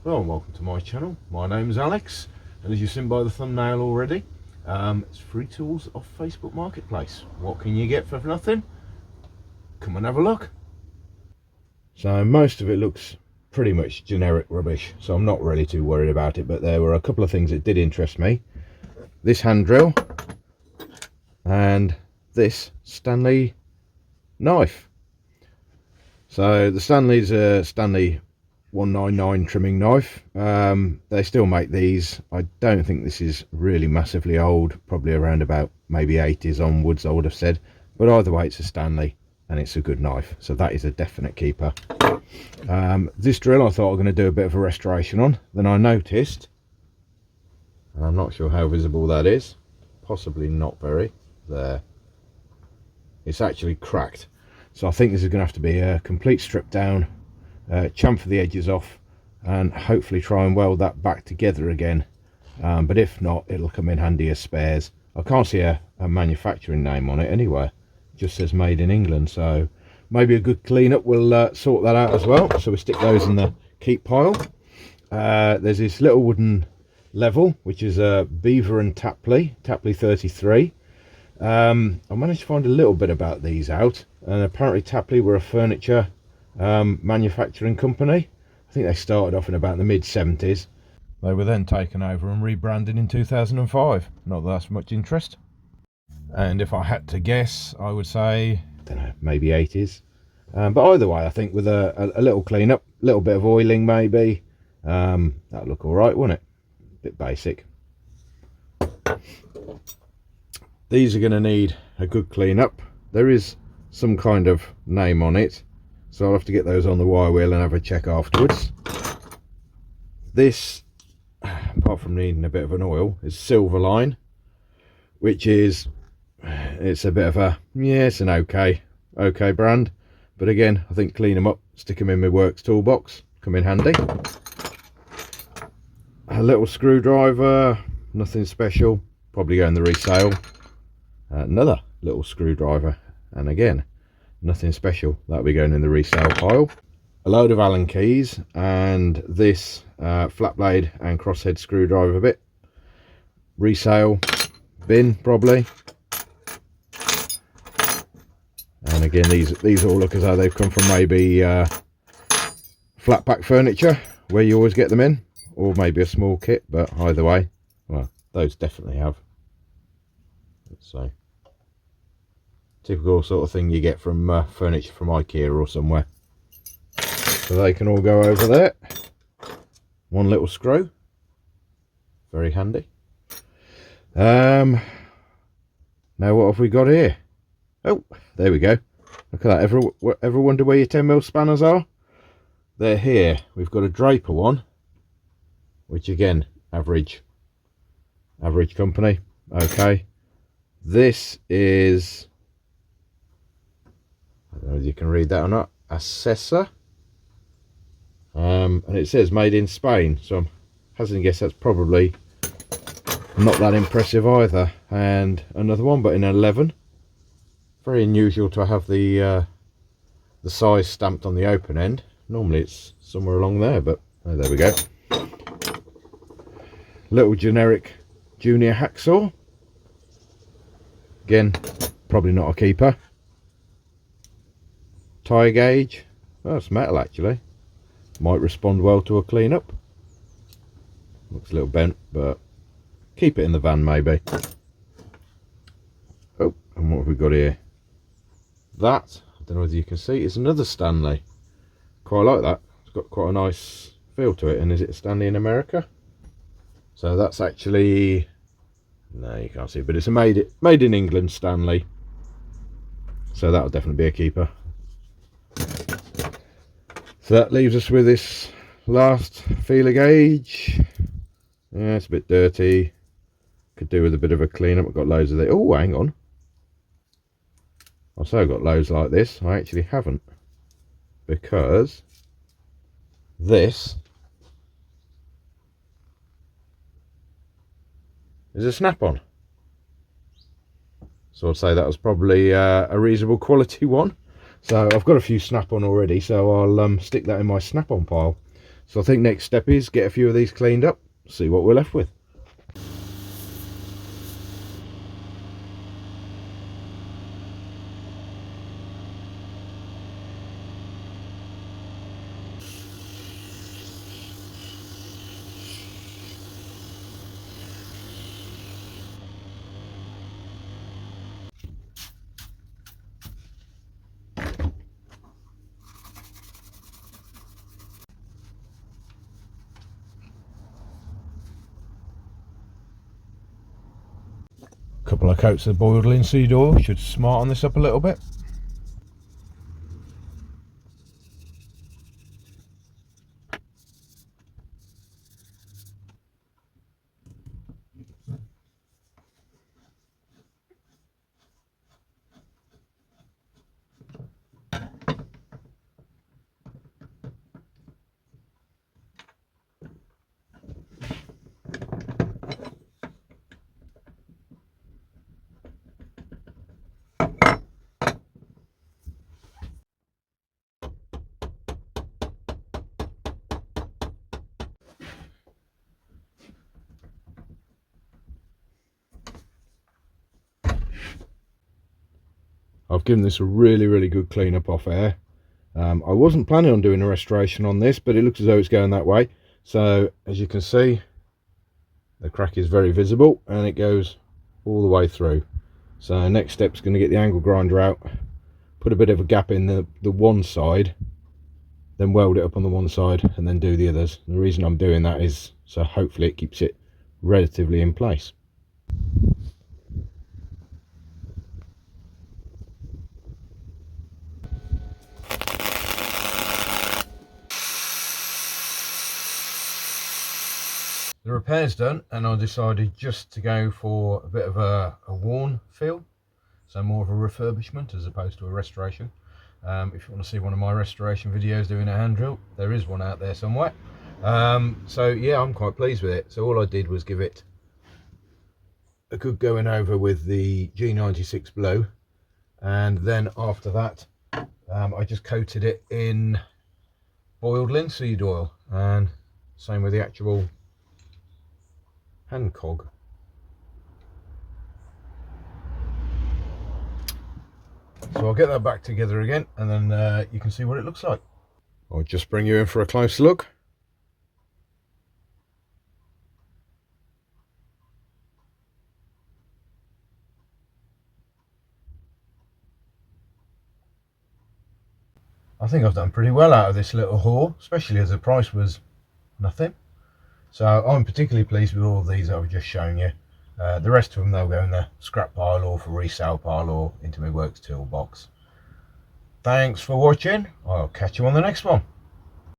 Well, welcome to my channel. My name's Alex, and as you've seen by the thumbnail already, it's free tools off Facebook Marketplace. What can you get for nothing? Come and have a look. So most of it looks pretty much generic rubbish, so I'm not really too worried about it, but there were a couple of things that did interest me. This hand drill and this Stanley knife. So the Stanley's a Stanley 199 trimming knife. They still make these. I don't think this is really massively old, probably around about maybe 80s onwards I would have said, but either way it's a Stanley and it's a good knife, so that is a definite keeper. This drill I thought I was going to do a bit of a restoration on, then I noticed, and I'm not sure how visible that is, possibly not very, there, it's actually cracked. So I think this is going to have to be a complete strip down, chamfer the edges off, and hopefully try and weld that back together again. But if not, it'll come in handy as spares. I can't see a manufacturing name on it anywhere. It just says made in England, so maybe a good cleanup will sort that out as well. So we stick those in the keep pile. There's this little wooden level, which is a Beaver and Tapley 33. I managed to find a little bit about these out, and apparently Tapley were a furniture manufacturing company. I think they started off in about the mid-70s. They were then taken over and rebranded in 2005. Not that that's much interest. And if I had to guess, I would say, I don't know, maybe 80s. But either way, I think with a little clean-up, a little bit of oiling maybe, that'll look all right, wouldn't it? A bit basic. These are going to need a good clean-up. There is some kind of name on it, so I'll have to get those on the wire wheel and have a check afterwards. This, apart from needing a bit of an oil, is Silverline, which is, it's a bit of a, yeah, it's an okay brand, but again, I think clean them up, stick them in my works toolbox, come in handy. A little screwdriver, nothing special, probably go in the resale. Another little screwdriver, and again, nothing special, that'll be going in the resale pile. A load of Allen keys, and this flat blade and crosshead screwdriver bit, resale bin probably. And again, these all look as though they've come from maybe flat pack furniture, where you always get them in, or maybe a small kit, but either way, well, those definitely have. Let's say typical sort of thing you get from furniture from IKEA or somewhere. So they can all go over there. One little screw, very handy. Now what have we got here? Oh, there we go. Look at that. Ever wonder where your 10mm spanners are? They're here. We've got a Draper one, which again, average company. Okay. This is, I don't know if you can read that or not, Assessor. And it says made in Spain, so I'm hazarding a guess that's probably not that impressive either. And another one, but in 11. Very unusual to have the size stamped on the open end. Normally it's somewhere along there, but oh, there we go. Little generic junior hacksaw. Again, probably not a keeper. Tyre gauge. Oh, it's metal actually. Might respond well to a clean-up. Looks a little bent, but keep it in the van maybe. Oh, and what have we got here? That, I don't know whether you can see, it's another Stanley. Quite like that. It's got quite a nice feel to it. And is it a Stanley in America? So that's actually, no, you can't see, but it's a made in England Stanley. So that'll definitely be a keeper. So that leaves us with this last feeler gauge. Yeah, it's a bit dirty. Could do with a bit of a clean-up. I've got loads of it. Oh, hang on. I say I've got loads like this. I actually haven't. Because this is a snap-on. So I'd say that was probably a reasonable quality one. So I've got a few snap-on already, so I'll stick that in my snap-on pile. So I think next step is get a few of these cleaned up, see what we're left with. Couple of coats of boiled linseed oil should smarten this up a little bit. I've given this a really good clean up off air. I wasn't planning on doing a restoration on this, but it looks as though it's going that way. So as you can see, the crack is very visible and it goes all the way through. So next step is going to get the angle grinder out, put a bit of a gap in the one side, then weld it up on the one side and then do the others. The reason I'm doing that is so hopefully it keeps it relatively in place. The repair's done and I decided just to go for a bit of a worn feel, so more of a refurbishment as opposed to a restoration. If you want to see one of my restoration videos doing a hand drill, there is one out there somewhere. So yeah, I'm quite pleased with it. So all I did was give it a good going over with the G96 blue, and then after that I just coated it in boiled linseed oil, and same with the actual hand cog. So I'll get that back together again and then you can see what it looks like. I'll just bring you in for a close look. I think I've done pretty well out of this little haul, especially as the price was nothing. So I'm particularly pleased with all of these that I've just shown you. The rest of them, they'll go in the scrap pile or for resale pile or into my works toolbox. Thanks for watching. I'll catch you on the next one.